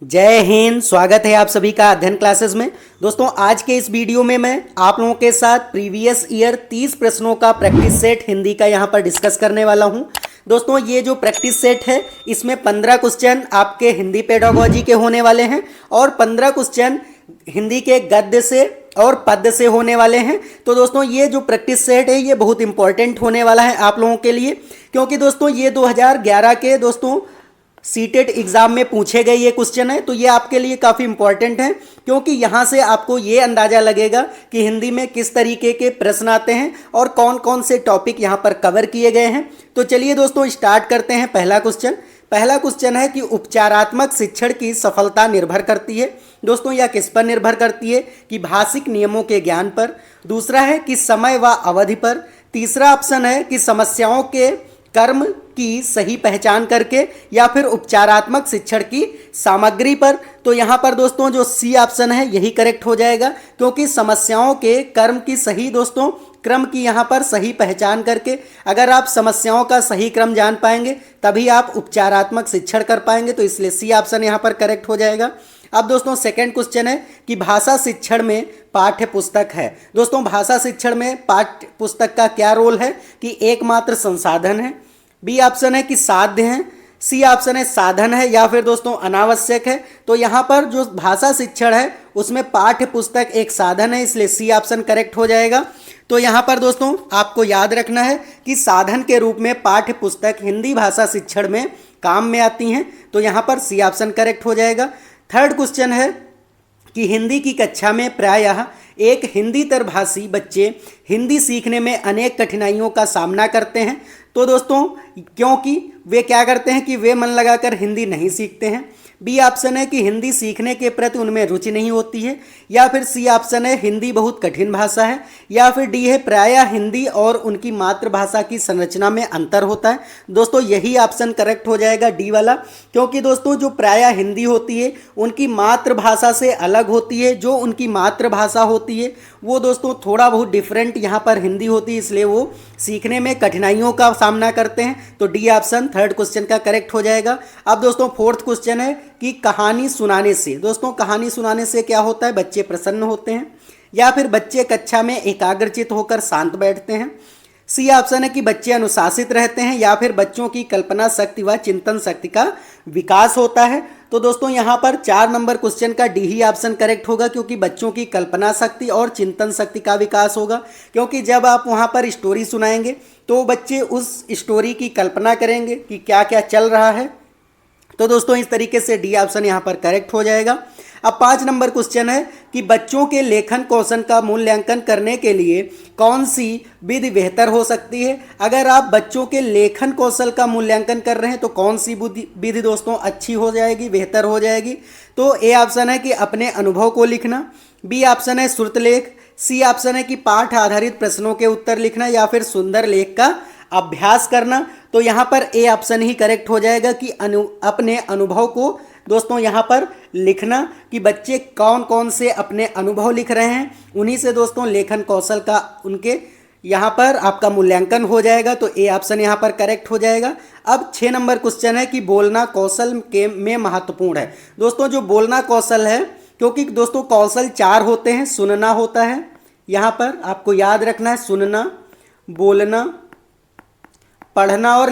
जय हिंद। स्वागत है आप सभी का अध्ययन क्लासेस में। दोस्तों आज के इस वीडियो में मैं आप लोगों के साथ प्रीवियस ईयर 30 प्रश्नों का प्रैक्टिस सेट हिंदी का यहाँ पर डिस्कस करने वाला हूँ। दोस्तों ये जो प्रैक्टिस सेट है इसमें 15 क्वेश्चन आपके हिंदी पेडागोजी के होने वाले हैं और 15 क्वेश्चन हिंदी के गद्य से और पद्य से होने वाले हैं। तो दोस्तों ये जो प्रैक्टिस सेट है ये बहुत इंपॉर्टेंट होने वाला है आप लोगों के लिए, क्योंकि दोस्तों ये 2011 के दोस्तों सीटेट एग्जाम में पूछे गए ये क्वेश्चन है। तो ये आपके लिए काफ़ी इंपॉर्टेंट है, क्योंकि यहाँ से आपको ये अंदाज़ा लगेगा कि हिंदी में किस तरीके के प्रश्न आते हैं और कौन कौन से टॉपिक यहाँ पर कवर किए गए हैं। तो चलिए दोस्तों स्टार्ट करते हैं। पहला क्वेश्चन है कि उपचारात्मक शिक्षण की सफलता निर्भर करती है। दोस्तों यह किस पर निर्भर करती है? कि भाषिक नियमों के ज्ञान पर। दूसरा है कि समय व अवधि पर। तीसरा ऑप्शन है कि समस्याओं के कर्म की सही पहचान करके, या फिर उपचारात्मक शिक्षण की सामग्री पर। तो यहाँ पर दोस्तों जो सी ऑप्शन है यही करेक्ट हो जाएगा, क्योंकि समस्याओं के कर्म की सही दोस्तों क्रम की यहाँ पर सही पहचान करके, अगर आप समस्याओं का सही क्रम जान पाएंगे तभी आप उपचारात्मक शिक्षण कर पाएंगे। तो इसलिए सी ऑप्शन यहाँ पर करेक्ट हो जाएगा। अब दोस्तों सेकंड क्वेश्चन है कि भाषा शिक्षण में पाठ्य पुस्तक है। दोस्तों भाषा शिक्षण में पाठ्य पुस्तक का क्या रोल है? कि एकमात्र संसाधन है। बी ऑप्शन है कि साध्य है। सी ऑप्शन है साधन है, या फिर दोस्तों अनावश्यक है। तो यहाँ पर जो भाषा शिक्षण है उसमें पाठ्य पुस्तक एक साधन है, इसलिए सी ऑप्शन करेक्ट हो जाएगा। तो यहाँ पर दोस्तों आपको याद रखना है कि साधन के रूप में पाठ्य पुस्तक हिंदी भाषा शिक्षण में काम में आती हैं। तो यहाँ पर सी ऑप्शन करेक्ट हो जाएगा। थर्ड क्वेश्चन है कि हिंदी की कक्षा में प्रायः एक हिंदीतर भाषी बच्चे हिंदी सीखने में अनेक कठिनाइयों का सामना करते हैं। तो दोस्तों क्योंकि वे क्या करते हैं कि वे मन लगाकर हिंदी नहीं सीखते हैं। बी ऑप्शन है कि हिंदी सीखने के प्रति उनमें रुचि नहीं होती है, या फिर सी ऑप्शन है हिंदी बहुत कठिन भाषा है, या फिर डी है प्रायः हिंदी और उनकी मातृभाषा की संरचना में अंतर होता है। दोस्तों यही ऑप्शन करेक्ट हो जाएगा डी वाला, क्योंकि दोस्तों जो प्रायः हिंदी होती है उनकी मातृभाषा से अलग होती है। जो उनकी मातृभाषा होती है वो दोस्तों थोड़ा बहुत डिफरेंट यहाँ पर हिंदी होती है, इसलिए वो सीखने में कठिनाइयों का सामना करते हैं। तो डी ऑप्शन थर्ड क्वेश्चन का करेक्ट हो जाएगा। अब दोस्तों फोर्थ क्वेश्चन है कि कहानी सुनाने से। दोस्तों कहानी सुनाने से क्या होता है? बच्चे प्रसन्न होते हैं, या फिर बच्चे कक्षा में एकाग्रचित होकर शांत बैठते हैं। सी ऑप्शन है कि बच्चे अनुशासित रहते हैं, या फिर बच्चों की कल्पना शक्ति व चिंतन शक्ति का विकास होता है। तो दोस्तों यहाँ पर 4 नंबर क्वेश्चन का डी ही ऑप्शन करेक्ट होगा, क्योंकि बच्चों की कल्पना शक्ति और चिंतन शक्ति का विकास होगा। क्योंकि जब आप वहाँ पर स्टोरी सुनाएंगे तो बच्चे उस स्टोरी की कल्पना करेंगे कि क्या क्या चल रहा है। तो दोस्तों इस तरीके से डी ऑप्शन यहाँ पर करेक्ट हो जाएगा। अब 5 नंबर क्वेश्चन है कि बच्चों के लेखन कौशल का मूल्यांकन करने के लिए कौन सी विधि बेहतर हो सकती है? अगर आप बच्चों के लेखन कौशल का मूल्यांकन कर रहे हैं तो कौन सी विधि दोस्तों अच्छी हो जाएगी, बेहतर हो जाएगी? तो ए ऑप्शन है कि अपने अनुभव को लिखना। बी ऑप्शन है श्रुतलेख। सी ऑप्शन है कि पाठ आधारित प्रश्नों के उत्तर लिखना, या फिर सुंदर लेख का अभ्यास करना। तो यहाँ पर ए ऑप्शन ही करेक्ट हो जाएगा कि अपने अनुभव को दोस्तों यहाँ पर लिखना, कि बच्चे कौन कौन से अपने अनुभव लिख रहे हैं, उन्हीं से दोस्तों लेखन कौशल का उनके यहाँ पर आपका मूल्यांकन हो जाएगा। तो ए ऑप्शन यहाँ पर करेक्ट हो जाएगा। अब 6 नंबर क्वेश्चन है कि बोलना कौशल के में महत्वपूर्ण है। दोस्तों जो बोलना कौशल है, क्योंकि दोस्तों कौशल 4 होते हैं। सुनना होता है, यहाँ पर आपको याद रखना है, सुनना, बोलना, पढ़ना और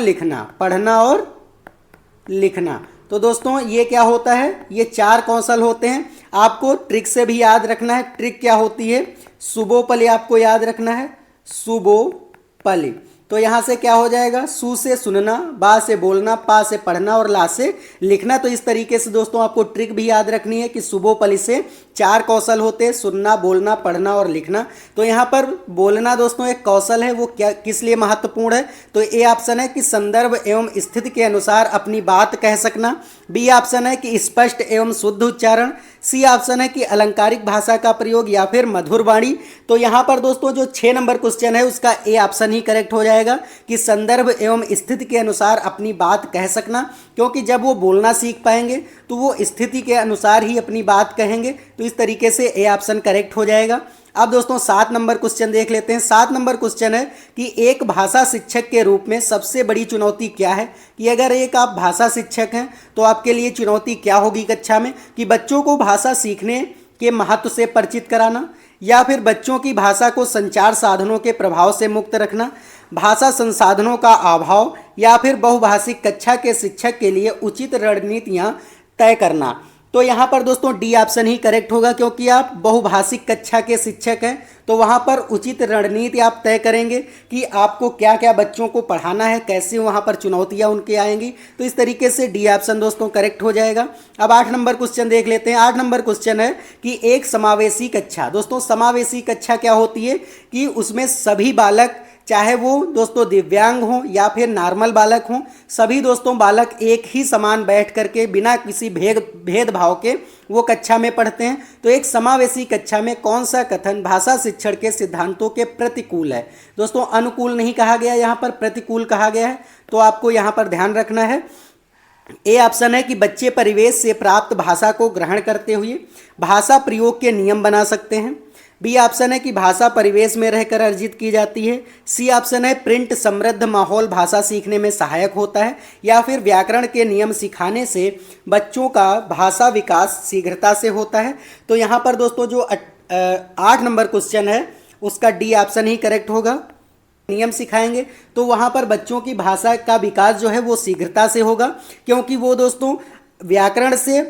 लिखना। तो दोस्तों ये क्या होता है? ये 4 कौशल होते हैं। आपको ट्रिक से भी याद रखना है। ट्रिक क्या होती है? सुबोपली आपको याद रखना है, सुबोपली। तो यहाँ से क्या हो जाएगा? सु से सुनना, बा से बोलना, पा से पढ़ना और ला से लिखना। तो इस तरीके से दोस्तों आपको ट्रिक भी याद रखनी है कि सुबोपली से 4 कौशल होते हैं, सुनना, बोलना, पढ़ना और लिखना। तो यहाँ पर बोलना दोस्तों एक कौशल है, वो क्या किस लिए महत्वपूर्ण है? तो ए ऑप्शन है कि संदर्भ एवं स्थिति के अनुसार अपनी बात कह सकना। बी ऑप्शन है कि स्पष्ट एवं शुद्ध उच्चारण। सी ऑप्शन है कि अलंकारिक भाषा का प्रयोग, या फिर मधुर वाणी। तो यहाँ पर दोस्तों जो 6 नंबर क्वेश्चन है उसका ए ऑप्शन ही करेक्ट हो जाएगा कि संदर्भ एवं स्थिति के अनुसार अपनी बात कह सकना। क्योंकि जब वो बोलना सीख पाएंगे तो वो स्थिति के अनुसार ही अपनी बात कहेंगे। तो इस तरीके से ए ऑप्शन करेक्ट हो जाएगा। अब दोस्तों 7 नंबर क्वेश्चन देख लेते हैं। 7 नंबर क्वेश्चन है कि एक भाषा शिक्षक के रूप में सबसे बड़ी चुनौती क्या है। कि अगर एक आप भाषा शिक्षक हैं तो आपके लिए चुनौती क्या होगी कक्षा में, कि बच्चों को भाषा सीखने के महत्व से परिचित कराना, या फिर बच्चों की भाषा को संचार साधनों के प्रभाव से मुक्त रखना, भाषा संसाधनों का अभाव, या फिर बहुभाषिक कक्षा के शिक्षक के लिए उचित रणनीतियाँ तय करना। तो यहाँ पर दोस्तों डी ऑप्शन ही करेक्ट होगा, क्योंकि आप बहुभाषिक कक्षा के शिक्षक हैं तो वहाँ पर उचित रणनीति आप तय करेंगे कि आपको क्या क्या बच्चों को पढ़ाना है, कैसे वहाँ पर चुनौतियाँ उनके आएंगी। तो इस तरीके से डी ऑप्शन दोस्तों करेक्ट हो जाएगा। अब 8 नंबर क्वेश्चन देख लेते हैं। 8 नंबर क्वेश्चन है कि एक समावेशी कक्षा। दोस्तों समावेशी कक्षा क्या होती है कि उसमें सभी बालक, चाहे वो दोस्तों दिव्यांग हों या फिर नॉर्मल बालक हों, सभी दोस्तों बालक एक ही समान बैठ करके बिना किसी भेदभाव के वो कक्षा में पढ़ते हैं। तो एक समावेशी कक्षा में कौन सा कथन भाषा शिक्षण के सिद्धांतों के प्रतिकूल है। दोस्तों अनुकूल नहीं कहा गया, यहाँ पर प्रतिकूल कहा गया है, तो आपको यहाँ पर ध्यान रखना है। ए ऑप्शन है कि बच्चे परिवेश से प्राप्त भाषा को ग्रहण करते हुए भाषा प्रयोग के नियम बना सकते हैं। बी ऑप्शन है कि भाषा परिवेश में रहकर अर्जित की जाती है। सी ऑप्शन है प्रिंट समृद्ध माहौल भाषा सीखने में सहायक होता है, या फिर व्याकरण के नियम सिखाने से बच्चों का भाषा विकास शीघ्रता से होता है। तो यहाँ पर दोस्तों जो 8 नंबर क्वेश्चन है उसका डी ऑप्शन ही करेक्ट होगा। नियम सिखाएंगे तो वहाँ पर बच्चों की भाषा का विकास जो है वो शीघ्रता से होगा, क्योंकि वो दोस्तों व्याकरण से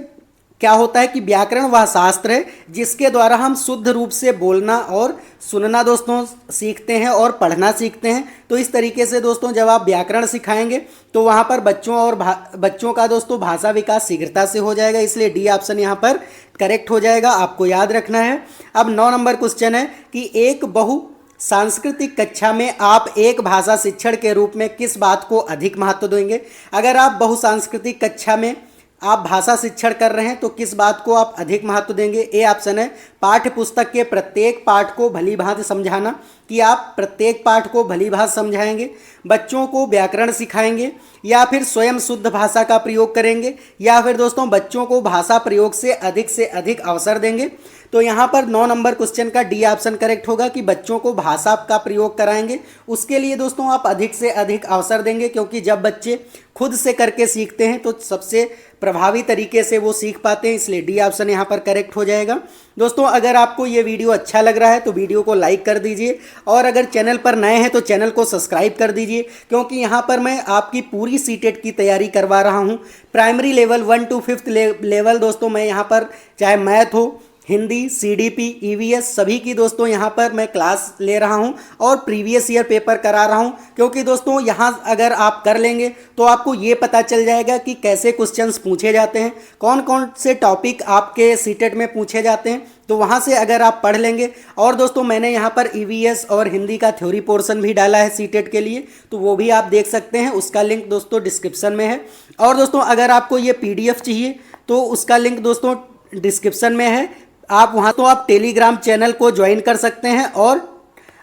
क्या होता है कि व्याकरण वह शास्त्र है जिसके द्वारा हम शुद्ध रूप से बोलना और सुनना दोस्तों सीखते हैं और पढ़ना सीखते हैं। तो इस तरीके से दोस्तों जब आप व्याकरण सिखाएंगे तो वहाँ पर बच्चों का दोस्तों भाषा विकास शीघ्रता से हो जाएगा, इसलिए डी ऑप्शन यहाँ पर करेक्ट हो जाएगा, आपको याद रखना है। अब 9 नंबर क्वेश्चन है कि एक बहु सांस्कृतिक कक्षा में आप एक भाषा शिक्षण के रूप में किस बात को अधिक महत्व देंगे। अगर आप बहुसांस्कृतिक कक्षा में आप भाषा शिक्षण कर रहे हैं तो किस बात को आप अधिक महत्व देंगे। ए ऑप्शन है पाठ्य पुस्तक के प्रत्येक पाठ को भली भांति समझाना, कि आप प्रत्येक पाठ को भली भांति समझाएंगे, बच्चों को व्याकरण सिखाएंगे, या फिर स्वयं शुद्ध भाषा का प्रयोग करेंगे, या फिर दोस्तों बच्चों को भाषा प्रयोग से अधिक अवसर देंगे। तो यहाँ पर 9 नंबर क्वेश्चन का डी ऑप्शन करेक्ट होगा कि बच्चों को भाषा का प्रयोग कराएंगे, उसके लिए दोस्तों आप अधिक से अधिक अवसर देंगे, क्योंकि जब बच्चे खुद से करके सीखते हैं तो सबसे प्रभावी तरीके से वो सीख पाते हैं, इसलिए डी ऑप्शन यहाँ पर करेक्ट हो जाएगा। दोस्तों अगर आपको ये वीडियो अच्छा लग रहा है तो वीडियो को लाइक कर दीजिए, और अगर चैनल पर नए हैं तो चैनल को सब्सक्राइब कर दीजिए, क्योंकि यहाँ पर मैं आपकी पूरी सीटेट की तैयारी करवा रहा हूँ। Primary level 1 to 5th level दोस्तों मैं यहाँ पर चाहे मैथ हो, हिंदी, सीडीपी, ईवीएस सभी की दोस्तों यहाँ पर मैं क्लास ले रहा हूँ और प्रीवियस ईयर पेपर करा रहा हूँ, क्योंकि दोस्तों यहाँ अगर आप कर लेंगे तो आपको ये पता चल जाएगा कि कैसे क्वेश्चंस पूछे जाते हैं, कौन कौन से टॉपिक आपके सीटेट में पूछे जाते हैं। तो वहाँ से अगर आप पढ़ लेंगे, और दोस्तों मैंने यहाँ पर ईवीएस और हिंदी का थ्योरी पोर्शन भी डाला है सीटेट के लिए, तो वो भी आप देख सकते हैं, उसका लिंक दोस्तों डिस्क्रिप्शन में है। और दोस्तों अगर आपको ये पीडीएफ चाहिए तो उसका लिंक दोस्तों डिस्क्रिप्शन में है, आप वहाँ तो आप टेलीग्राम चैनल को ज्वाइन कर सकते हैं और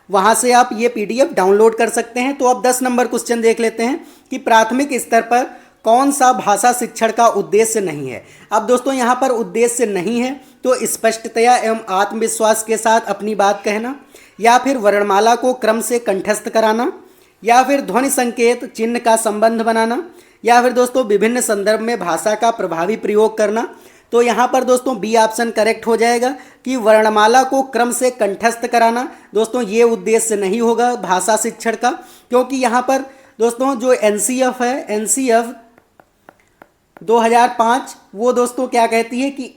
वहाँ से आप ये पीडीएफ डाउनलोड कर सकते हैं। तो अब 10 नंबर क्वेश्चन देख लेते हैं कि प्राथमिक स्तर पर कौन सा भाषा शिक्षण का उद्देश्य नहीं है। अब दोस्तों यहाँ पर उद्देश्य नहीं है तो स्पष्टतया एवं आत्मविश्वास के साथ अपनी बात कहना, या फिर वर्णमाला को क्रम से कंठस्थ कराना, या फिर ध्वनि संकेत चिन्ह का संबंध बनाना, या फिर दोस्तों विभिन्न संदर्भ में भाषा का प्रभावी प्रयोग करना। तो यहाँ पर दोस्तों बी ऑप्शन करेक्ट हो जाएगा कि वर्णमाला को क्रम से कंठस्थ कराना दोस्तों ये उद्देश्य नहीं होगा भाषा शिक्षण का, क्योंकि यहाँ पर दोस्तों जो एनसीएफ है, एनसीएफ 2005 वो दोस्तों क्या कहती है कि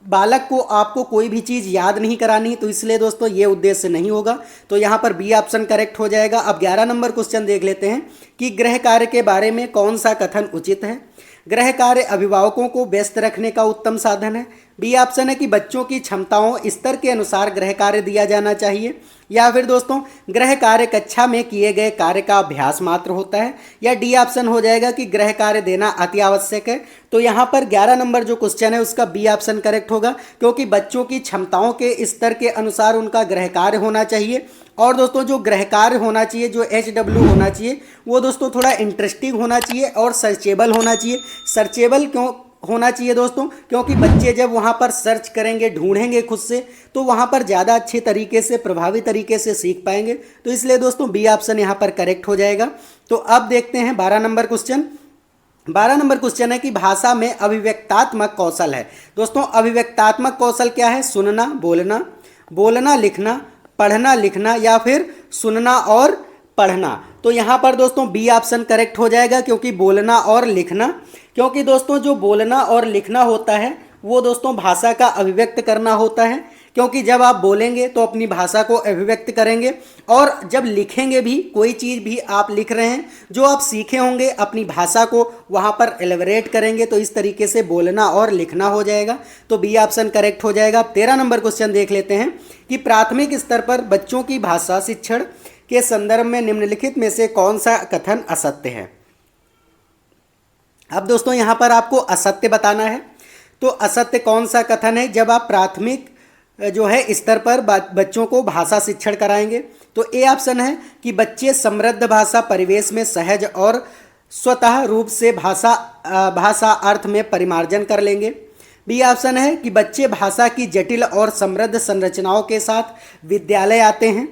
बालक को आपको कोई भी चीज़ याद नहीं करानी, तो इसलिए दोस्तों ये उद्देश्य नहीं होगा। तो यहाँ पर बी ऑप्शन करेक्ट हो जाएगा। अब 11 नंबर क्वेश्चन देख लेते हैं कि गृह कार्य के बारे में कौन सा कथन उचित है। गृह कार्य अभिभावकों को व्यस्त रखने का उत्तम साधन है। बी ऑप्शन है कि बच्चों की क्षमताओं स्तर के अनुसार गृह कार्य दिया जाना चाहिए, या फिर दोस्तों गृह कार्य कक्षा में किए गए कार्य का अभ्यास मात्र होता है, या डी ऑप्शन हो जाएगा कि गृह कार्य देना अति आवश्यक है। तो यहाँ पर 11 नंबर जो क्वेश्चन है उसका बी ऑप्शन करेक्ट होगा, क्योंकि बच्चों की क्षमताओं के स्तर के अनुसार उनका गृह कार्य होना चाहिए। और दोस्तों जो गृह कार्य होना चाहिए, जो HW होना चाहिए, वो दोस्तों थोड़ा इंटरेस्टिंग होना चाहिए और सर्चेबल होना चाहिए। सर्चेबल क्यों होना चाहिए दोस्तों, क्योंकि बच्चे जब वहाँ पर सर्च करेंगे, ढूंढेंगे खुद से, तो वहाँ पर ज़्यादा अच्छे तरीके से, प्रभावी तरीके से सीख पाएंगे। तो इसलिए दोस्तों बी ऑप्शन यहाँ पर करेक्ट हो जाएगा। तो अब देखते हैं 12 नंबर क्वेश्चन। 12 नंबर क्वेश्चन है कि भाषा में अभिव्यक्तात्मक कौशल है। दोस्तों अभिव्यक्तात्मक कौशल क्या है? सुनना, बोलना, बोलना लिखना, पढ़ना लिखना, या फिर सुनना और पढ़ना। तो यहाँ पर दोस्तों बी ऑप्शन करेक्ट हो जाएगा, क्योंकि बोलना और लिखना, क्योंकि दोस्तों जो बोलना और लिखना होता है वो दोस्तों भाषा का अभिव्यक्त करना होता है, क्योंकि जब आप बोलेंगे तो अपनी भाषा को अभिव्यक्त करेंगे, और जब लिखेंगे भी, कोई चीज़ भी आप लिख रहे हैं, जो आप सीखे होंगे अपनी भाषा को वहाँ पर एलिबरेट करेंगे, तो इस तरीके से बोलना और लिखना हो जाएगा। तो बी ऑप्शन करेक्ट हो जाएगा। 13 नंबर क्वेश्चन देख लेते हैं कि प्राथमिक स्तर पर बच्चों की भाषा शिक्षण के संदर्भ में निम्नलिखित में से कौन सा कथन असत्य है? अब दोस्तों यहाँ पर आपको असत्य बताना है। तो असत्य कौन सा कथन है? जब आप प्राथमिक जो है स्तर पर बच्चों को भाषा शिक्षण कराएंगे, तो ए ऑप्शन है कि बच्चे समृद्ध भाषा परिवेश में सहज और स्वतः रूप से भाषा अर्थ में परिमार्जन कर लेंगे। बी ऑप्शन है कि बच्चे भाषा की जटिल और समृद्ध संरचनाओं के साथ विद्यालय आते हैं,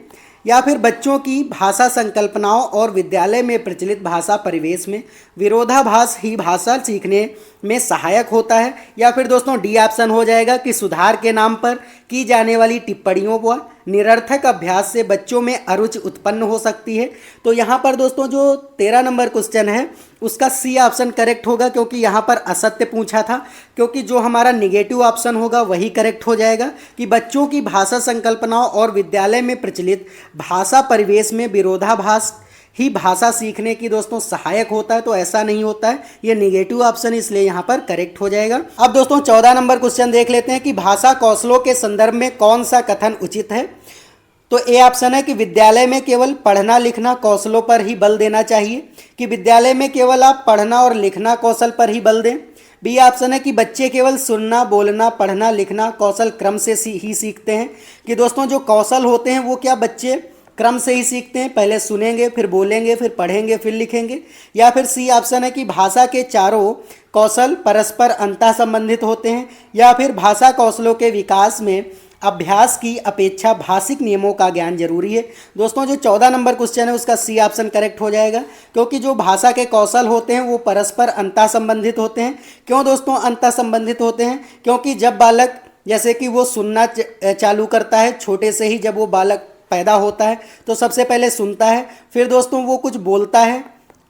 या फिर बच्चों की भाषा संकल्पनाओं और विद्यालय में प्रचलित भाषा परिवेश में विरोधाभास ही भाषा सीखने में सहायक होता है, या फिर दोस्तों डी ऑप्शन हो जाएगा कि सुधार के नाम पर की जाने वाली टिप्पणियों व निरर्थक अभ्यास से बच्चों में अरुचि उत्पन्न हो सकती है। तो यहाँ पर दोस्तों जो 13 नंबर क्वेश्चन है उसका सी ऑप्शन करेक्ट होगा, क्योंकि यहाँ पर असत्य पूछा था, क्योंकि जो हमारा निगेटिव ऑप्शन होगा वही करेक्ट हो जाएगा कि बच्चों की भाषा संकल्पनाओं और विद्यालय में प्रचलित भाषा परिवेश में विरोधाभास ही भाषा सीखने की दोस्तों सहायक होता है। तो ऐसा नहीं होता है, ये निगेटिव ऑप्शन, इसलिए यहाँ पर करेक्ट हो जाएगा। अब दोस्तों 14 नंबर क्वेश्चन देख लेते हैं कि भाषा कौशलों के संदर्भ में कौन सा कथन उचित है? तो ए ऑप्शन है कि विद्यालय में केवल पढ़ना लिखना कौशलों पर ही बल देना चाहिए, कि विद्यालय में केवल आप पढ़ना और लिखना कौशल पर ही बल दें। बी ऑप्शन है कि बच्चे केवल सुनना, बोलना, पढ़ना लिखना कौशल क्रम से ही सीखते हैं, कि दोस्तों जो कौशल होते हैं वो क्या बच्चे क्रम से ही सीखते हैं, पहले सुनेंगे, फिर बोलेंगे, फिर पढ़ेंगे, फिर लिखेंगे। या फिर सी ऑप्शन है कि भाषा के चारों कौशल परस्पर अंतः संबंधित होते हैं, या फिर भाषा कौशलों के विकास में अभ्यास की अपेक्षा भाषिक नियमों का ज्ञान जरूरी है। दोस्तों जो 14 नंबर क्वेश्चन है उसका सी ऑप्शन करेक्ट हो जाएगा, क्योंकि जो भाषा के कौशल होते हैं वो परस्पर अंतः संबंधित होते हैं। क्यों दोस्तों अंतः संबंधित होते हैं? क्योंकि जब बालक जैसे कि वो सुनना चालू करता है, छोटे से ही जब वो बालक पैदा होता है तो सबसे पहले सुनता है, फिर दोस्तों वो कुछ बोलता है,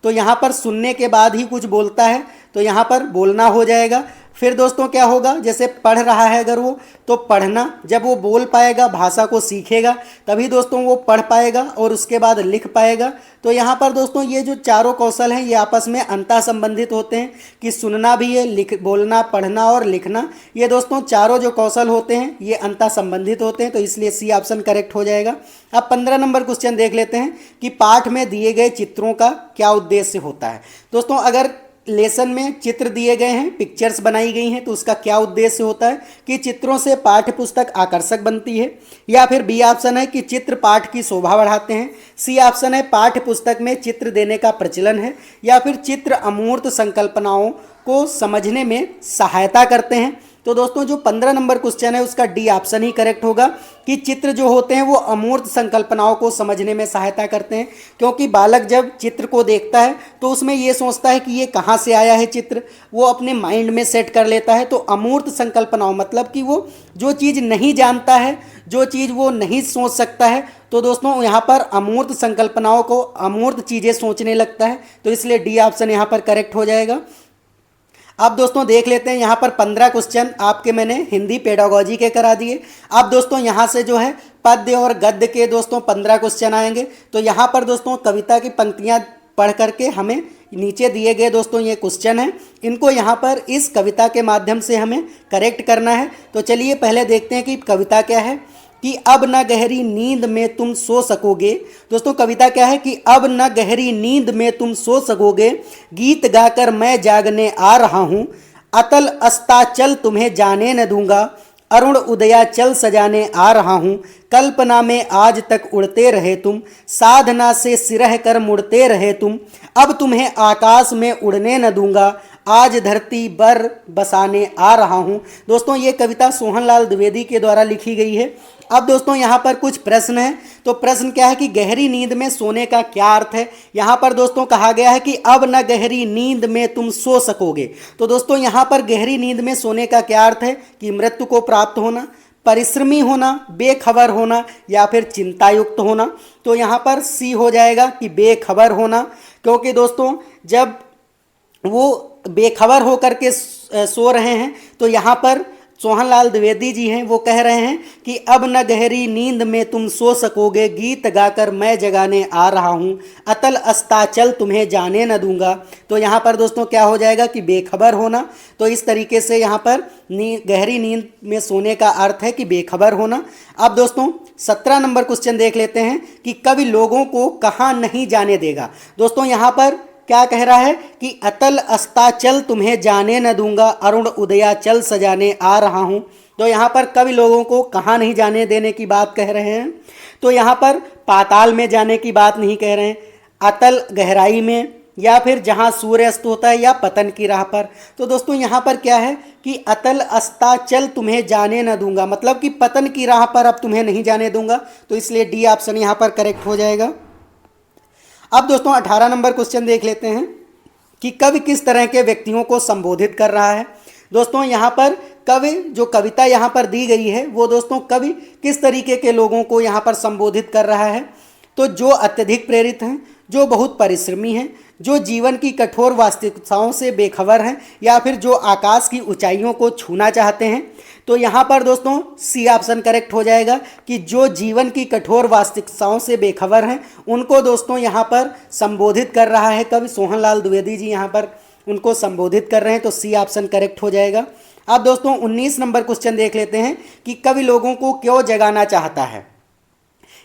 तो यहाँ पर सुनने के बाद ही कुछ बोलता है, तो यहाँ पर बोलना हो जाएगा। फिर दोस्तों क्या होगा, जैसे पढ़ रहा है अगर वो, तो पढ़ना, जब वो बोल पाएगा, भाषा को सीखेगा, तभी दोस्तों वो पढ़ पाएगा और उसके बाद लिख पाएगा। तो यहाँ पर दोस्तों ये जो चारों कौशल हैं ये आपस में अंतः संबंधित होते हैं, कि सुनना भी है, बोलना, पढ़ना और लिखना, ये दोस्तों चारों जो कौशल होते हैं ये अंतः संबंधित होते हैं। तो इसलिए सी ऑप्शन करेक्ट हो जाएगा। अब 15 नंबर क्वेश्चन देख लेते हैं कि पाठ में दिए गए चित्रों का क्या उद्देश्य होता है। दोस्तों अगर लेसन में चित्र दिए गए हैं, पिक्चर्स बनाई गई हैं, तो उसका क्या उद्देश्य होता है? कि चित्रों से पाठ्य पुस्तक आकर्षक बनती है, या फिर बी ऑप्शन है कि चित्र पाठ की शोभा बढ़ाते हैं, सी ऑप्शन है पाठ्य पुस्तक में चित्र देने का प्रचलन है, या फिर चित्र अमूर्त संकल्पनाओं को समझने में सहायता करते हैं। तो दोस्तों जो 15 नंबर क्वेश्चन है उसका डी ऑप्शन ही करेक्ट होगा, कि चित्र जो होते हैं वो अमूर्त संकल्पनाओं को समझने में सहायता करते हैं। क्योंकि बालक जब चित्र को देखता है तो उसमें ये सोचता है कि ये कहाँ से आया है चित्र, वो अपने माइंड में सेट कर लेता है। तो अमूर्त संकल्पनाओं मतलब कि वो जो चीज़ नहीं जानता है, जो चीज़ वो नहीं सोच सकता है, तो दोस्तों यहाँ पर अमूर्त संकल्पनाओं को अमूर्त चीज़ें सोचने लगता है। तो इसलिए डी ऑप्शन यहाँ पर करेक्ट हो जाएगा। अब दोस्तों देख लेते हैं यहाँ पर 15 क्वेश्चन आपके मैंने हिंदी पेडागोजी के करा दिए। अब दोस्तों यहाँ से जो है पद्य और गद्य के दोस्तों 15 क्वेश्चन आएंगे। तो यहाँ पर दोस्तों कविता की पंक्तियाँ पढ़ करके हमें नीचे दिए गए दोस्तों ये क्वेश्चन हैं, इनको यहाँ पर इस कविता के माध्यम से हमें करेक्ट करना है। तो चलिए पहले देखते हैं कि कविता क्या है। कि अब न गहरी नींद में तुम सो सकोगे। दोस्तों कविता क्या है कि अब न गहरी नींद में तुम सो सकोगे, गीत गाकर मैं जागने आ रहा हूँ, अतल अस्ताचल तुम्हें जाने न दूंगा, अरुण उदयाचल सजाने आ रहा हूँ, कल्पना में आज तक उड़ते रहे तुम, साधना से सिरह कर मुड़ते रहे तुम, अब तुम्हें आकाश में उड़ने न दूंगा, आज धरती पर बसाने आ रहा हूँ। दोस्तों ये कविता सोहनलाल द्विवेदी के द्वारा लिखी गई है। अब दोस्तों यहाँ पर कुछ प्रश्न हैं। तो प्रश्न क्या है कि गहरी नींद में सोने का क्या अर्थ है। यहाँ पर दोस्तों कहा गया है कि अब न गहरी नींद में तुम सो सकोगे। तो दोस्तों यहाँ पर गहरी नींद में सोने का क्या अर्थ है कि मृत्यु को प्राप्त होना, परिश्रमी होना, बेखबर होना या फिर चिंतायुक्त होना। तो यहाँ पर सी हो जाएगा कि बेखबर होना, क्योंकि दोस्तों जब वो बेखबर होकर के सो रहे हैं तो यहाँ पर सोहनलाल द्विवेदी जी हैं वो कह रहे हैं कि अब न गहरी नींद में तुम सो सकोगे, गीत गाकर मैं जगाने आ रहा हूँ, अतल अस्ताचल तुम्हें जाने न दूंगा। तो यहाँ पर दोस्तों क्या हो जाएगा कि बेखबर होना। तो इस तरीके से यहाँ पर गहरी नींद में सोने का अर्थ है कि बेखबर होना। अब दोस्तों 17 नंबर क्वेश्चन देख लेते हैं कि कवि लोगों को कहाँ नहीं जाने देगा। दोस्तों यहाँ पर क्या कह रहा है कि अतल अस्ताचल तुम्हें जाने न दूंगा, अरुण उदयाचल सजाने आ रहा हूं। तो यहाँ पर कवि लोगों को कहाँ नहीं जाने देने की बात कह रहे हैं। तो यहाँ पर पाताल में जाने की बात नहीं कह रहे हैं, अतल गहराई में, या फिर जहाँ सूर्य अस्त होता है, या पतन की राह पर। तो दोस्तों यहाँ पर क्या है कि अतल अस्ताचल तुम्हें जाने न दूंगा, मतलब कि पतन की राह पर अब तुम्हें नहीं जाने दूंगा। तो इसलिए डी ऑप्शन यहाँ पर करेक्ट हो जाएगा। अब दोस्तों 18 नंबर क्वेश्चन देख लेते हैं कि कवि किस तरह के व्यक्तियों को संबोधित कर रहा है। दोस्तों यहाँ पर कवि जो कविता यहाँ पर दी गई है वो दोस्तों कवि किस तरीके के लोगों को यहाँ पर संबोधित कर रहा है। तो जो अत्यधिक प्रेरित हैं, जो बहुत परिश्रमी हैं, जो जीवन की कठोर वास्तविकताओं से बेखबर हैं, या फिर जो आकाश की ऊंचाइयों को छूना चाहते हैं। तो यहाँ पर दोस्तों सी ऑप्शन करेक्ट हो जाएगा कि जो जीवन की कठोर वास्तविकताओं से बेखबर हैं उनको दोस्तों यहाँ पर संबोधित कर रहा है कवि सोहनलाल द्विवेदी जी, यहाँ पर उनको संबोधित कर रहे हैं। तो सी ऑप्शन करेक्ट हो जाएगा। अब दोस्तों 19 नंबर क्वेश्चन देख लेते हैं कि कवि लोगों को क्यों जगाना चाहता है।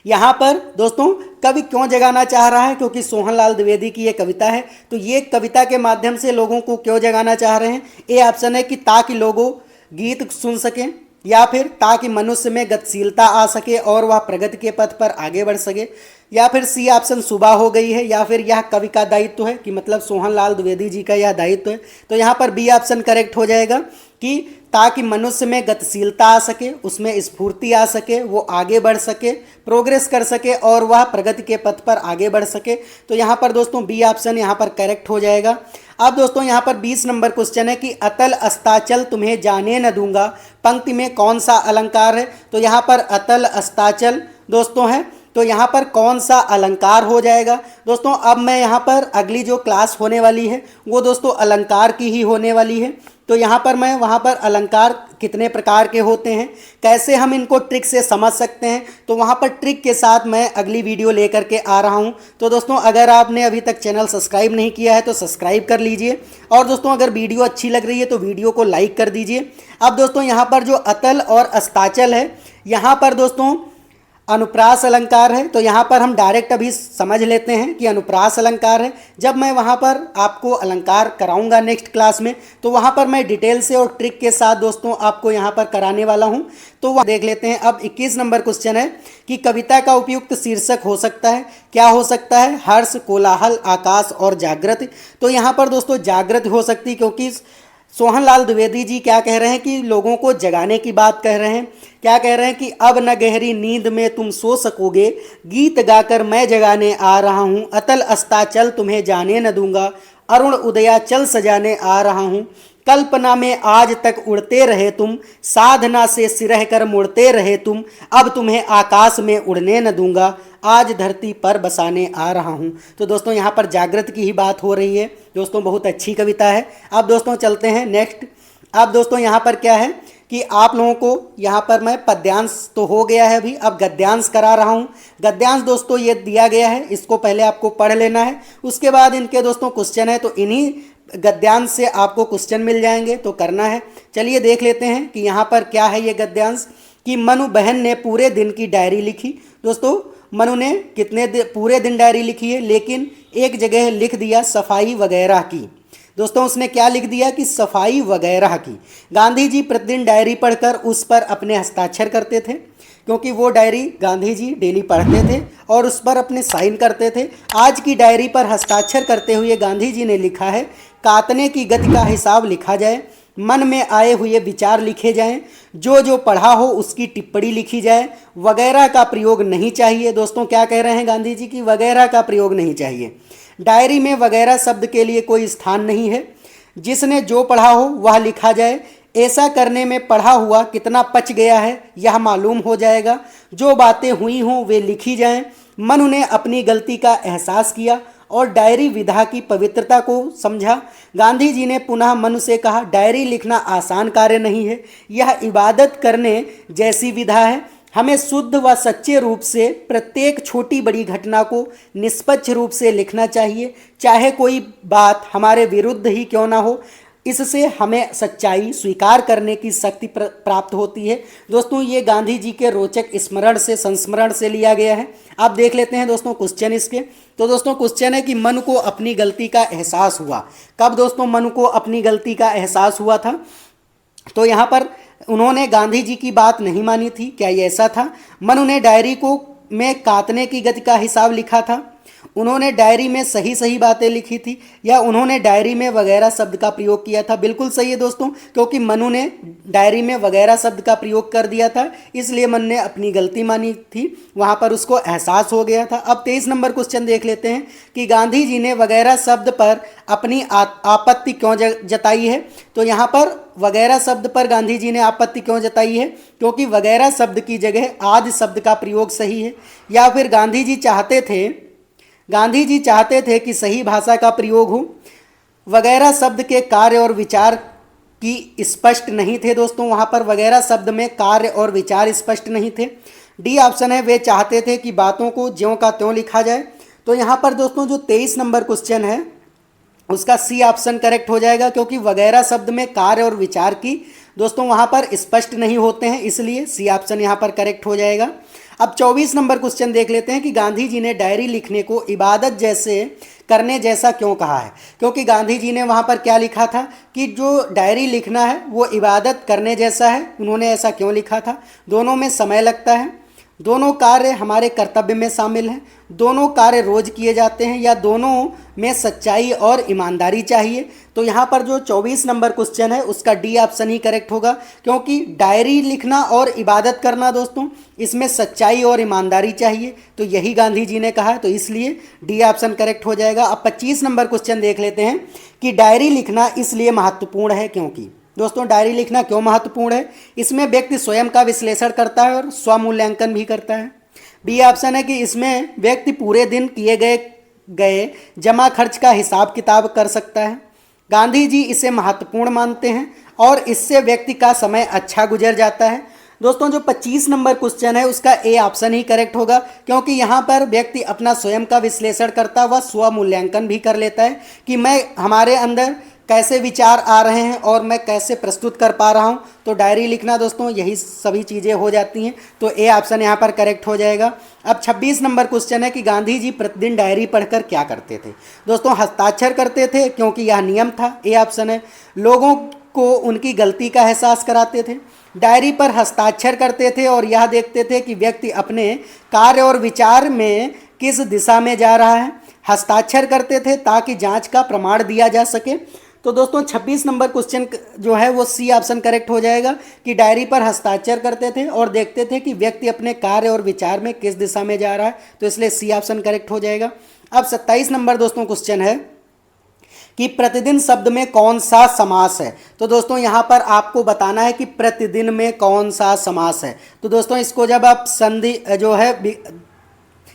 यहाँ पर दोस्तों कवि क्यों जगाना चाह रहा है, क्योंकि सोहनलाल द्विवेदी की ये कविता है। तो ये कविता के माध्यम से लोगों को क्यों जगाना चाह रहे हैं। ए ऑप्शन है कि ताकि लोगों गीत सुन सकें, या फिर ताकि मनुष्य में गतिशीलता आ सके और वह प्रगति के पथ पर आगे बढ़ सके, या फिर सी ऑप्शन सुबह हो गई है, या फिर यह कवि का दायित्व है कि मतलब सोहनलाल द्विवेदी जी का यह दायित्व है। तो यहाँ पर बी ऑप्शन करेक्ट हो जाएगा कि ताकि मनुष्य में गतिशीलता आ सके, उसमें स्फूर्ति आ सके, वो आगे बढ़ सके, प्रोग्रेस कर सके और वह प्रगति के पथ पर आगे बढ़ सके। तो यहाँ पर दोस्तों बी ऑप्शन यहाँ पर करेक्ट हो जाएगा। अब दोस्तों यहाँ पर 20 नंबर क्वेश्चन है कि अतल अस्ताचल तुम्हें जाने न दूंगा पंक्ति में कौन सा अलंकार है। तो यहाँ पर अतल अस्ताचल दोस्तों है, तो यहाँ पर कौन सा अलंकार हो जाएगा। दोस्तों अब मैं यहाँ पर अगली जो क्लास होने वाली है वो दोस्तों अलंकार की ही होने वाली है। तो यहाँ पर मैं वहाँ पर अलंकार कितने प्रकार के होते हैं, कैसे हम इनको ट्रिक से समझ सकते हैं, तो वहाँ पर ट्रिक के साथ मैं अगली वीडियो लेकर के आ रहा हूँ। तो दोस्तों अगर आपने अभी तक चैनल सब्सक्राइब नहीं किया है तो सब्सक्राइब कर लीजिए, और दोस्तों अगर वीडियो अच्छी लग रही है तो वीडियो को लाइक कर दीजिए। अब दोस्तों यहाँ पर जो अतल और अस्ताचल है, यहाँ पर दोस्तों अनुप्रास अलंकार है। तो यहाँ पर हम डायरेक्ट अभी समझ लेते हैं कि अनुप्रास अलंकार है। जब मैं वहाँ पर आपको अलंकार कराऊंगा नेक्स्ट क्लास में, तो वहाँ पर मैं डिटेल से और ट्रिक के साथ दोस्तों आपको यहाँ पर कराने वाला हूँ। तो वह देख लेते हैं। अब 21 नंबर क्वेश्चन है कि कविता का उपयुक्त शीर्षक हो सकता है, क्या हो सकता है, हर्ष, कोलाहल, आकाश और जागृत। तो यहाँ पर दोस्तों जागृत हो सकती, क्योंकि सोहनलाल द्विवेदी जी क्या कह रहे हैं कि लोगों को जगाने की बात कह रहे हैं। क्या कह रहे हैं कि अब न गहरी नींद में तुम सो सकोगे, गीत गाकर मैं जगाने आ रहा हूँ, अतल अस्ताचल तुम्हें जाने न दूंगा, अरुण उदयाचल सजाने आ रहा हूँ, कल्पना में आज तक उड़ते रहे तुम, साधना से सिरह कर मुड़ते रहे तुम, अब तुम्हें आकाश में उड़ने न दूंगा, आज धरती पर बसाने आ रहा हूँ। तो दोस्तों यहाँ पर जागृत की ही बात हो रही है। दोस्तों बहुत अच्छी कविता है। अब दोस्तों चलते हैं नेक्स्ट। अब दोस्तों यहाँ पर क्या है कि आप लोगों को यहाँ पर मैं पद्यांश तो हो गया है, अभी अब गद्यांश करा रहा हूँ। गद्यांश दोस्तों ये दिया गया है, इसको पहले आपको पढ़ लेना है, उसके बाद इनके दोस्तों क्वेश्चन है, तो इन्हीं गद्यांश से आपको क्वेश्चन मिल जाएंगे, तो करना है। चलिए देख लेते हैं कि यहाँ पर क्या है ये गद्यांश। कि मनु बहन ने पूरे दिन की डायरी लिखी। दोस्तों मनु ने पूरे दिन डायरी लिखी है, लेकिन एक जगह लिख दिया सफाई वगैरह की। दोस्तों उसने क्या लिख दिया कि सफाई वगैरह की। गांधी जी प्रतिदिन डायरी पढ़कर उस पर अपने हस्ताक्षर करते थे, क्योंकि वो डायरी गांधी जी डेली पढ़ते थे और उस पर अपने साइन करते थे। आज की डायरी पर हस्ताक्षर करते हुए गांधी जी ने लिखा है, काटने की गति का हिसाब लिखा जाए, मन में आए हुए विचार लिखे जाएं, जो जो पढ़ा हो उसकी टिप्पणी लिखी जाए, वगैरह का प्रयोग नहीं चाहिए। दोस्तों क्या कह रहे हैं गांधी जी की वगैरह का प्रयोग नहीं चाहिए। डायरी में वगैरह शब्द के लिए कोई स्थान नहीं है, जिसने जो पढ़ा हो वह लिखा जाए। ऐसा करने में पढ़ा हुआ कितना पच गया है यह मालूम हो जाएगा। जो बातें हुई हों वे लिखी जाएं। मनु ने अपनी गलती का एहसास किया और डायरी विधा की पवित्रता को समझा। गांधी जी ने पुनः मनु से कहा, डायरी लिखना आसान कार्य नहीं है, यह इबादत करने जैसी विधा है। हमें शुद्ध व सच्चे रूप से प्रत्येक छोटी बड़ी घटना को निष्पक्ष रूप से लिखना चाहिए, चाहे कोई बात हमारे विरुद्ध ही क्यों ना हो। इससे हमें सच्चाई स्वीकार करने की शक्ति प्राप्त होती है। दोस्तों ये गांधी जी के रोचक स्मरण से संस्मरण से लिया गया है। आप देख लेते हैं दोस्तों क्वेश्चन इसके। तो दोस्तों क्वेश्चन है कि मनु को अपनी गलती का एहसास हुआ। कब दोस्तों मनु को अपनी गलती का एहसास हुआ था? तो यहाँ पर उन्होंने गांधी जी की बात नहीं मानी थी। क्या ये ऐसा था? मनु ने डायरी को में काटने की गति का हिसाब लिखा था, उन्होंने डायरी में सही सही बातें लिखी थी, या उन्होंने डायरी में वगैरह शब्द का प्रयोग किया था? बिल्कुल सही है दोस्तों, क्योंकि मनु ने डायरी में वगैरह शब्द का प्रयोग कर दिया था, इसलिए मनु ने अपनी गलती मानी थी, वहाँ पर उसको एहसास हो गया था। अब 23 नंबर क्वेश्चन देख लेते हैं कि गांधी जी ने वगैरह शब्द पर अपनी आपत्ति क्यों जताई है। तो यहाँ पर वगैरह शब्द पर गांधी जी ने आपत्ति क्यों जताई है? क्योंकि वगैरह शब्द की जगह आदि शब्द का प्रयोग सही है, या फिर गांधी जी चाहते थे कि सही भाषा का प्रयोग हो। वगैरह शब्द के कार्य और विचार की स्पष्ट नहीं थे। दोस्तों वहाँ पर वगैरह शब्द में कार्य और विचार स्पष्ट नहीं थे। डी ऑप्शन है, वे चाहते थे कि बातों को ज्यों का त्यों लिखा जाए। तो यहाँ पर दोस्तों जो 23 नंबर क्वेश्चन है उसका सी ऑप्शन करेक्ट हो जाएगा, क्योंकि वगैरह शब्द में कार्य और विचार की दोस्तों वहाँ पर स्पष्ट नहीं होते हैं, इसलिए सी ऑप्शन यहाँ पर करेक्ट हो जाएगा। अब 24 नंबर क्वेश्चन देख लेते हैं कि गांधी जी ने डायरी लिखने को इबादत जैसे करने जैसा क्यों कहा है। क्योंकि गांधी जी ने वहाँ पर क्या लिखा था कि जो डायरी लिखना है वो इबादत करने जैसा है। उन्होंने ऐसा क्यों लिखा था? दोनों में समय लगता है, दोनों कार्य हमारे कर्तव्य में शामिल हैं, दोनों कार्य रोज किए जाते हैं, या दोनों में सच्चाई और ईमानदारी चाहिए। तो यहाँ पर जो 24 नंबर क्वेश्चन है उसका डी ऑप्शन ही करेक्ट होगा, क्योंकि डायरी लिखना और इबादत करना दोस्तों इसमें सच्चाई और ईमानदारी चाहिए, तो यही गांधी जी ने कहा, तो इसलिए डी ऑप्शन करेक्ट हो जाएगा। अब 25 नंबर क्वेश्चन देख लेते हैं कि डायरी लिखना इसलिए महत्वपूर्ण है क्योंकि। दोस्तों डायरी लिखना क्यों महत्वपूर्ण है? इसमें व्यक्ति स्वयं का विश्लेषण करता है और स्वमूल्यांकन भी करता है। बी ऑप्शन है कि इसमें व्यक्ति पूरे दिन किए गए जमा खर्च का हिसाब किताब कर सकता है। गांधी जी इसे महत्वपूर्ण मानते हैं और इससे व्यक्ति का समय अच्छा गुजर जाता है। दोस्तों जो 25 नंबर क्वेश्चन है उसका ए ऑप्शन ही करेक्ट होगा, क्योंकि यहाँ पर व्यक्ति अपना स्वयं का विश्लेषण करता है व स्वमूल्यांकन भी कर लेता है कि मैं हमारे अंदर कैसे विचार आ रहे हैं और मैं कैसे प्रस्तुत कर पा रहा हूं। तो डायरी लिखना दोस्तों यही सभी चीज़ें हो जाती हैं, तो ए ऑप्शन यहां पर करेक्ट हो जाएगा। अब 26 नंबर क्वेश्चन है कि गांधी जी प्रतिदिन डायरी पढ़कर क्या करते थे। दोस्तों हस्ताक्षर करते थे, क्योंकि यह नियम था, ए ऑप्शन है। लोगों को उनकी गलती का एहसास कराते थे, डायरी पर हस्ताक्षर करते थे और यह देखते थे कि व्यक्ति अपने कार्य और विचार में किस दिशा में जा रहा है। हस्ताक्षर करते थे ताकि जांच का प्रमाण दिया जा सके। तो दोस्तों 26 नंबर क्वेश्चन जो है वो सी ऑप्शन करेक्ट हो जाएगा कि डायरी पर हस्ताक्षर करते थे और देखते थे कि व्यक्ति अपने कार्य और विचार में किस दिशा में जा रहा है, तो इसलिए सी ऑप्शन करेक्ट हो जाएगा। अब 27 नंबर दोस्तों क्वेश्चन है कि प्रतिदिन शब्द में कौन सा समास है। तो दोस्तों यहाँ पर आपको बताना है कि प्रतिदिन में कौन सा समास है। तो दोस्तों इसको जब आप संधि जो है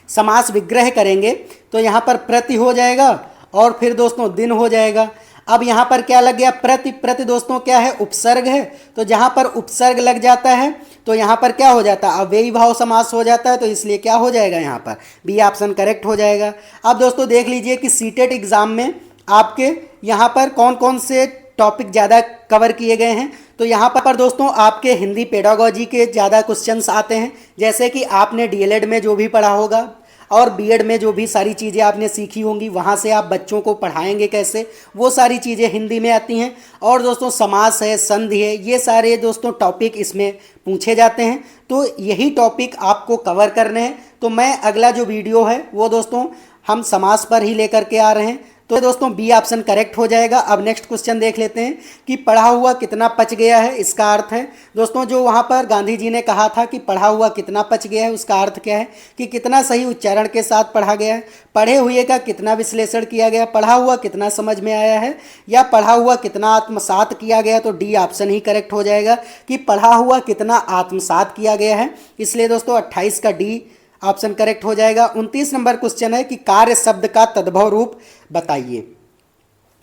समास विग्रह करेंगे तो यहाँ पर प्रति हो जाएगा और फिर दोस्तों दिन हो जाएगा। अब यहाँ पर क्या लग गया? प्रति दोस्तों क्या है? उपसर्ग है। तो जहाँ पर उपसर्ग लग जाता है तो यहाँ पर क्या हो जाता है? अव्ययी भाव समास हो जाता है, तो इसलिए क्या हो जाएगा? यहाँ पर बी ऑप्शन करेक्ट हो जाएगा। अब दोस्तों देख लीजिए कि सीटेट एग्जाम में आपके यहाँ पर कौन कौन से टॉपिक ज़्यादा कवर किए गए हैं। तो यहाँ पर दोस्तों आपके हिंदी पेडागोजी के ज़्यादा क्वेश्चंस आते हैं, जैसे कि आपने डीएलएड में जो भी पढ़ा होगा, और बीएड में जो भी सारी चीज़ें आपने सीखी होंगी वहाँ से आप बच्चों को पढ़ाएंगे कैसे, वो सारी चीज़ें हिंदी में आती हैं। और दोस्तों समास है, संधि है, ये सारे दोस्तों टॉपिक इसमें पूछे जाते हैं। तो यही टॉपिक आपको कवर करने हैं। तो मैं अगला जो वीडियो है वो दोस्तों हम समास पर ही लेकर के आ रहे हैं। तो दोस्तों बी ऑप्शन करेक्ट हो जाएगा। अब नेक्स्ट क्वेश्चन देख लेते हैं कि पढ़ा हुआ कितना पच गया है। इसका अर्थ है दोस्तों जो वहाँ पर गांधी जी ने कहा था कि पढ़ा हुआ कितना पच गया है, उसका अर्थ क्या है कि कितना सही उच्चारण के साथ पढ़ा गया है, पढ़े हुए का कितना विश्लेषण किया गया, पढ़ा हुआ कितना समझ में आया है, या पढ़ा हुआ कितना आत्मसात किया गया। तो डी ऑप्शन ही करेक्ट हो जाएगा कि पढ़ा हुआ कितना आत्मसात किया गया है। इसलिए दोस्तों 28 का डी ऑप्शन करेक्ट हो जाएगा। 29 नंबर क्वेश्चन है कि कार्य शब्द का तद्भव रूप बताइए।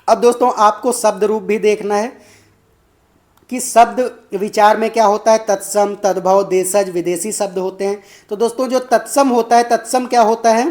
अब दोस्तों आपको शब्द रूप भी देखना है कि शब्द विचार में क्या होता है, तत्सम, तद्भव, देशज, विदेशी शब्द होते हैं। तो दोस्तों जो तत्सम होता है, तत्सम क्या होता है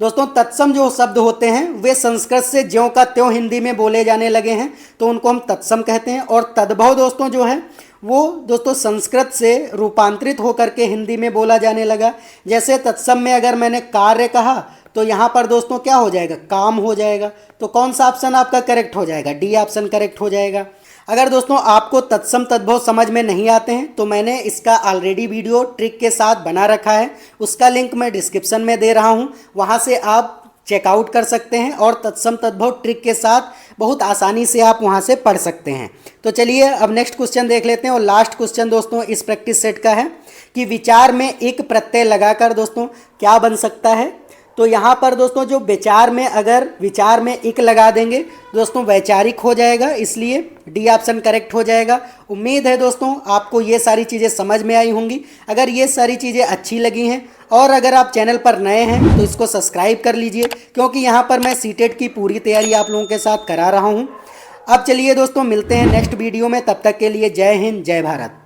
दोस्तों, तत्सम जो शब्द होते हैं वे संस्कृत से ज्यों का त्यों हिंदी में बोले जाने लगे हैं, तो उनको हम तत्सम कहते हैं। और तद्भव दोस्तों जो है वो दोस्तों संस्कृत से रूपांतरित होकर के हिंदी में बोला जाने लगा। जैसे तत्सम में अगर मैंने कार्य कहा तो यहाँ पर दोस्तों क्या हो जाएगा, काम हो जाएगा। तो कौन सा ऑप्शन आपका करेक्ट हो जाएगा, डी ऑप्शन करेक्ट हो जाएगा। अगर दोस्तों आपको तत्सम तद्भव समझ में नहीं आते हैं तो मैंने इसका ऑलरेडी वीडियो ट्रिक के साथ बना रखा है, उसका लिंक मैं डिस्क्रिप्शन में दे रहा हूँ, वहाँ से आप चेकआउट कर सकते हैं और तत्सम तद्भव ट्रिक के साथ बहुत आसानी से आप वहाँ से पढ़ सकते हैं। तो चलिए अब नेक्स्ट क्वेश्चन देख लेते हैं। और लास्ट क्वेश्चन दोस्तों इस प्रैक्टिस सेट का है कि विचार में एक प्रत्यय लगाकर दोस्तों क्या बन सकता है। तो यहाँ पर दोस्तों जो विचार में अगर विचार में एक लगा देंगे दोस्तों वैचारिक हो जाएगा, इसलिए डी ऑप्शन करेक्ट हो जाएगा। उम्मीद है दोस्तों आपको ये सारी चीज़ें समझ में आई होंगी। अगर ये सारी चीज़ें अच्छी लगी हैं और अगर आप चैनल पर नए हैं तो इसको सब्सक्राइब कर लीजिए, क्योंकि यहाँ पर मैं सीटेट की पूरी तैयारी आप लोगों के साथ करा रहा हूँ। अब चलिए दोस्तों मिलते हैं नेक्स्ट वीडियो में, तब तक के लिए जय हिंद, जय भारत।